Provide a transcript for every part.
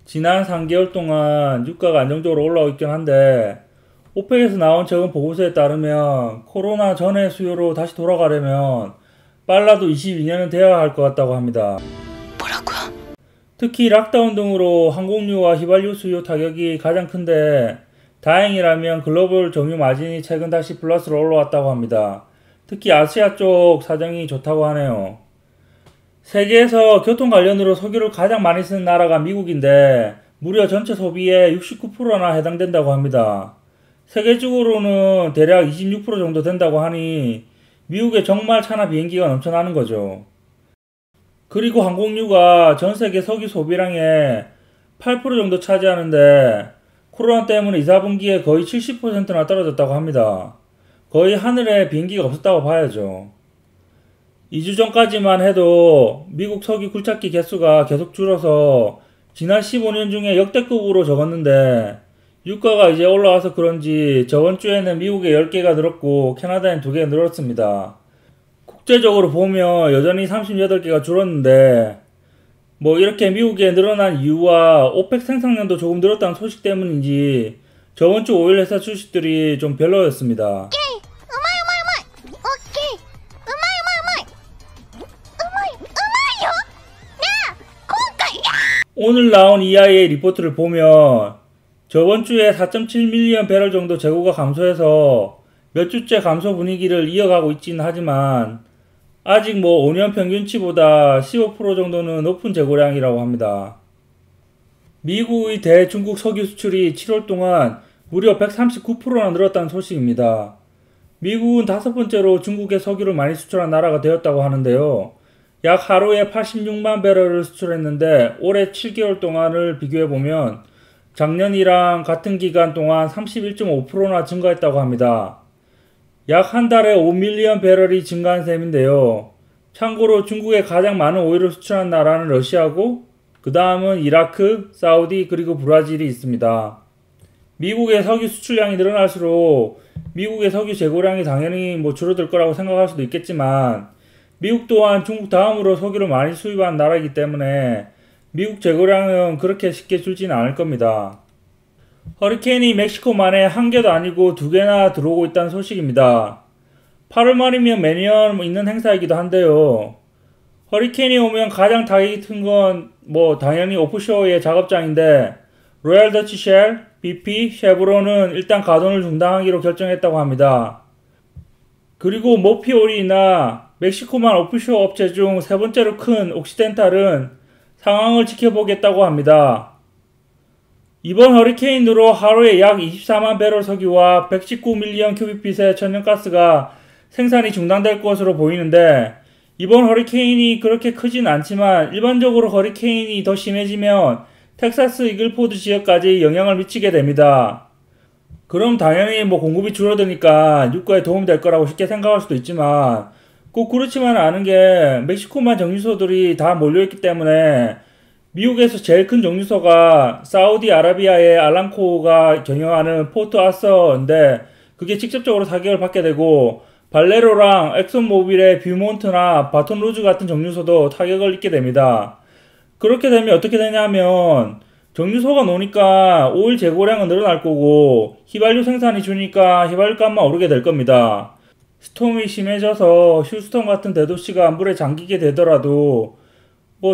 지난 3개월 동안 유가가 안정적으로 올라오고 있긴 한데 오펙에서 나온 최근 보고서에 따르면 코로나 전의 수요로 다시 돌아가려면 빨라도 22년은 되어야 할 것 같다고 합니다. 뭐라고요? 특히 락다운 등으로 항공유와 휘발유 수요 타격이 가장 큰데 다행이라면 글로벌 정유 마진이 최근 다시 플러스로 올라왔다고 합니다. 특히 아시아 쪽 사정이 좋다고 하네요. 세계에서 교통 관련으로 석유를 가장 많이 쓰는 나라가 미국인데 무려 전체 소비의 69%나 해당된다고 합니다. 세계적으로는 대략 26% 정도 된다고 하니 미국에 정말 차나 비행기가 넘쳐나는 거죠. 그리고 항공유가 전 세계 석유 소비량의 8% 정도 차지하는데 코로나 때문에 2, 4분기에 거의 70%나 떨어졌다고 합니다. 거의 하늘에 비행기가 없었다고 봐야죠. 2주 전까지만 해도 미국 석유 굴착기 개수가 계속 줄어서 지난 15년 중에 역대급으로 적었는데 유가가 이제 올라와서 그런지 저번 주에는 미국에 10개가 늘었고 캐나다엔 2개 늘었습니다. 국제적으로 보면 여전히 38개가 줄었는데 이렇게 미국에 늘어난 이유와 오펙 생산량도 조금 늘었다는 소식 때문인지 저번 주 오일 회사 주식들이 좀 별로였습니다. 오늘 나온 EIA 리포트를 보면 저번 주에 4.7밀리언 배럴 정도 재고가 감소해서 몇 주째 감소 분위기를 이어가고 있긴 하지만 아직 5년 평균치보다 15% 정도는 높은 재고량이라고 합니다. 미국의 대중국 석유 수출이 7월 동안 무려 139%나 늘었다는 소식입니다. 미국은 5번째로 중국에 석유를 많이 수출한 나라가 되었다고 하는데요. 약 하루에 86만 배럴을 수출했는데 올해 7개월 동안을 비교해보면 작년이랑 같은 기간 동안 31.5%나 증가했다고 합니다. 약 한 달에 5밀리언 배럴이 증가한 셈인데요. 참고로 중국에 가장 많은 오일을 수출한 나라는 러시아고 그 다음은 이라크, 사우디 그리고 브라질이 있습니다. 미국의 석유 수출량이 늘어날수록 미국의 석유 재고량이 당연히 줄어들 거라고 생각할 수도 있겠지만 미국 또한 중국 다음으로 석유를 많이 수입한 나라이기 때문에 미국 재고량은 그렇게 쉽게 줄지는 않을 겁니다. 허리케인이 멕시코만에 한 개도 아니고 2개나 들어오고 있다는 소식입니다. 8월 말이면 매년 있는 행사이기도 한데요. 허리케인이 오면 가장 타격이 큰 건 당연히 오프쇼어의 작업장인데 로얄 더치 쉘, BP, 쉐브론은 일단 가동을 중단하기로 결정했다고 합니다. 그리고 모피오리나 멕시코만 오프쇼어 업체 중 3번째로 큰 옥시덴탈은 상황을 지켜보겠다고 합니다. 이번 허리케인으로 하루에 약 24만 배럴 석유와 119밀리언 큐빅핏의 천연가스가 생산이 중단될 것으로 보이는데 이번 허리케인이 그렇게 크진 않지만 일반적으로 허리케인이 더 심해지면 텍사스 이글포드 지역까지 영향을 미치게 됩니다. 그럼 당연히 공급이 줄어드니까 유가에 도움이 될 거라고 쉽게 생각할 수도 있지만 꼭 그렇지만 않은 게 멕시코만 정유소들이 다 몰려있기 때문에 미국에서 제일 큰 정유소가 사우디아라비아의 알람코가 경영하는 포트 아서인데 그게 직접적으로 타격을 받게 되고 발레로랑 엑슨모빌의 뷰몬트나 바톤루즈 같은 정유소도 타격을 입게 됩니다. 그렇게 되면 어떻게 되냐면 정유소가 노니까 오일 재고량은 늘어날 거고 휘발유 생산이 주니까 휘발유값만 오르게 될 겁니다. 스톰이 심해져서 휴스턴 같은 대도시가 물에 잠기게 되더라도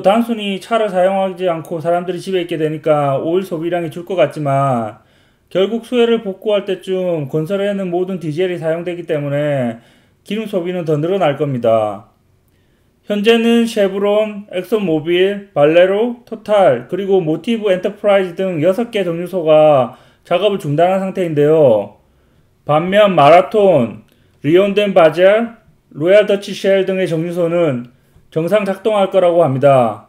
단순히 차를 사용하지 않고 사람들이 집에 있게 되니까 오일 소비량이 줄 것 같지만 결국 수해를 복구할 때쯤 건설에는 모든 디젤이 사용되기 때문에 기름 소비는 더 늘어날 겁니다. 현재는 쉐브론, 엑슨모빌, 발레로, 토탈, 그리고 모티브 엔터프라이즈 등 6개 정유소가 작업을 중단한 상태인데요. 반면 마라톤, 리온덴 바젤, 로얄 더치 쉘 등의 정유소는 정상 작동할 거라고 합니다.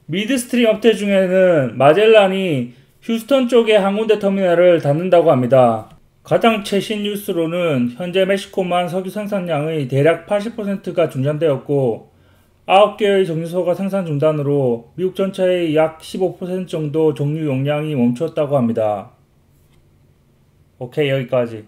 미드스트림 업체 중에는 마젤란이 휴스턴 쪽의 한 군데 터미널을 닫는다고 합니다. 가장 최신 뉴스로는 현재 멕시코만 석유 생산량의 대략 80%가 중단되었고 9개의 정유소가 생산 중단으로 미국 전체의 약 15% 정도 정유 용량이 멈췄다고 합니다. 오케이, 여기까지.